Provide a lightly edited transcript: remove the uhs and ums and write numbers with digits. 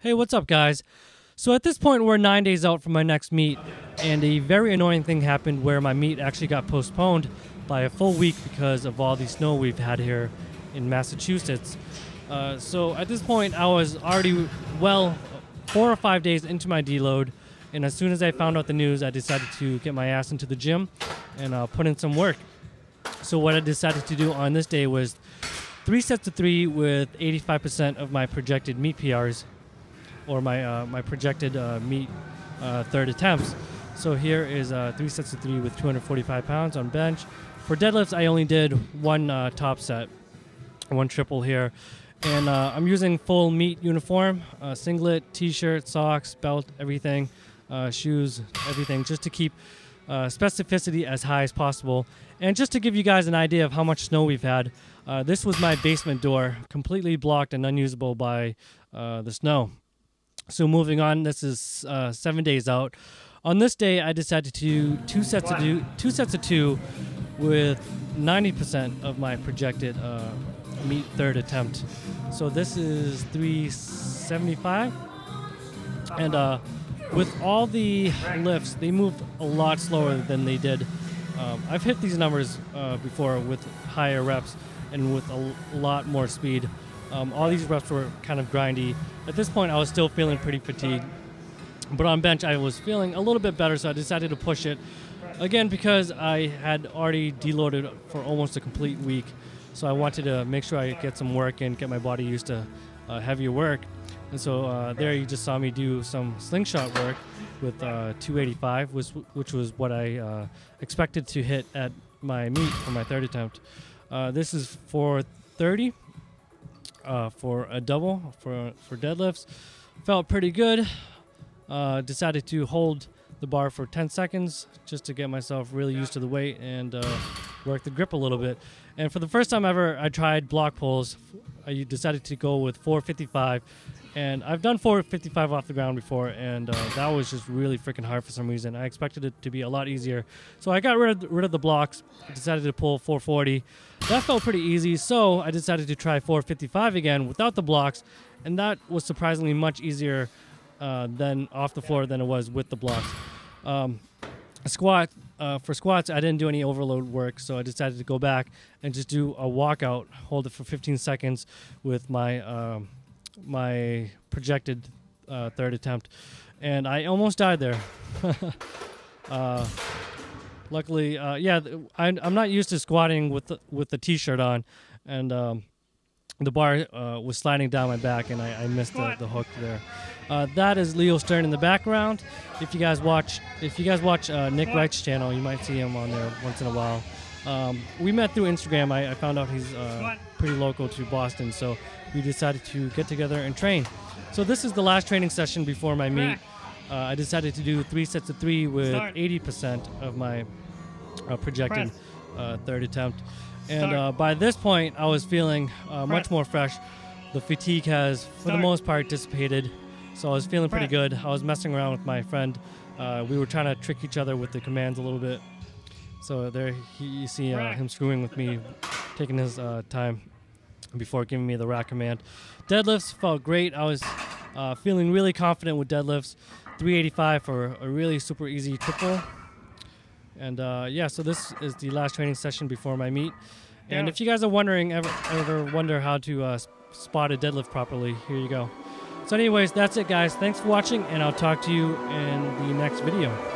Hey, what's up, guys? So at this point, we're 9 days out from my next meet, and a very annoying thing happened where my meet actually got postponed by a full week because of all the snow we've had here in Massachusetts. So at this point, I was already, 4 or 5 days into my deload, and as soon as I found out the news, I decided to get my ass into the gym and put in some work. So what I decided to do on this day was 3 sets of 3 with 85% of my projected meet PRs, or my projected meet third attempts. So here is 3 sets of 3 with 245 pounds on bench. For deadlifts, I only did one top set, one triple here. And I'm using full meet uniform, singlet, t-shirt, socks, belt, everything, shoes, everything, just to keep specificity as high as possible. And just to give you guys an idea of how much snow we've had, this was my basement door, completely blocked and unusable by the snow. So moving on, this is 7 days out. On this day, I decided to do two sets of 2 with 90% of my projected meet third attempt. So this is 375, and with all the lifts, they moved a lot slower than they did. I've hit these numbers before with higher reps and with a lot more speed. All these reps were kind of grindy. At this point, I was still feeling pretty fatigued. But on bench, I was feeling a little bit better, so I decided to push it. Again, because I had already deloaded for almost a complete week. So I wanted to make sure I get some work and get my body used to heavier work. And so there you just saw me do some slingshot work with 285, which was what I expected to hit at my meet for my third attempt. This is 430. For a double for deadlifts. Felt pretty good. Decided to hold the bar for 10 seconds just to get myself really used to the weight and work the grip a little bit. And for the first time ever, I tried block pulls. I decided to go with 455, and I've done 455 off the ground before, and that was just really freaking hard for some reason. I expected it to be a lot easier, so I got rid of the blocks. Decided to pull 440. That felt pretty easy, so I decided to try 455 again without the blocks, and that was surprisingly much easier than off the floor than it was with the blocks. For squats, I didn't do any overload work, so I decided to go back and just do a walkout, hold it for 15 seconds with my my projected third attempt, and I almost died there. Luckily, yeah, I'm not used to squatting with the t-shirt on, and the bar was sliding down my back, and I missed the hook there. That is Leo Stern in the background. If you guys watch Nick Wright's channel, you might see him on there once in a while. We met through Instagram. I found out he's pretty local to Boston, so we decided to get together and train. So this is the last training session before my meet. I decided to do 3 sets of 3 with 80% of my projected third attempt. And by this point, I was feeling much more fresh. The fatigue has, for the most part, dissipated. So I was feeling pretty good. I was messing around with my friend. We were trying to trick each other with the commands a little bit. So there you see him screwing with me, taking his time before giving me the rack command. Deadlifts felt great. I was feeling really confident with deadlifts. 385 for a really super easy triple. And yeah, so this is the last training session before my meet. And if you guys are wondering, ever wonder how to spot a deadlift properly, here you go. So anyways, that's it, guys. Thanks for watching, and I'll talk to you in the next video.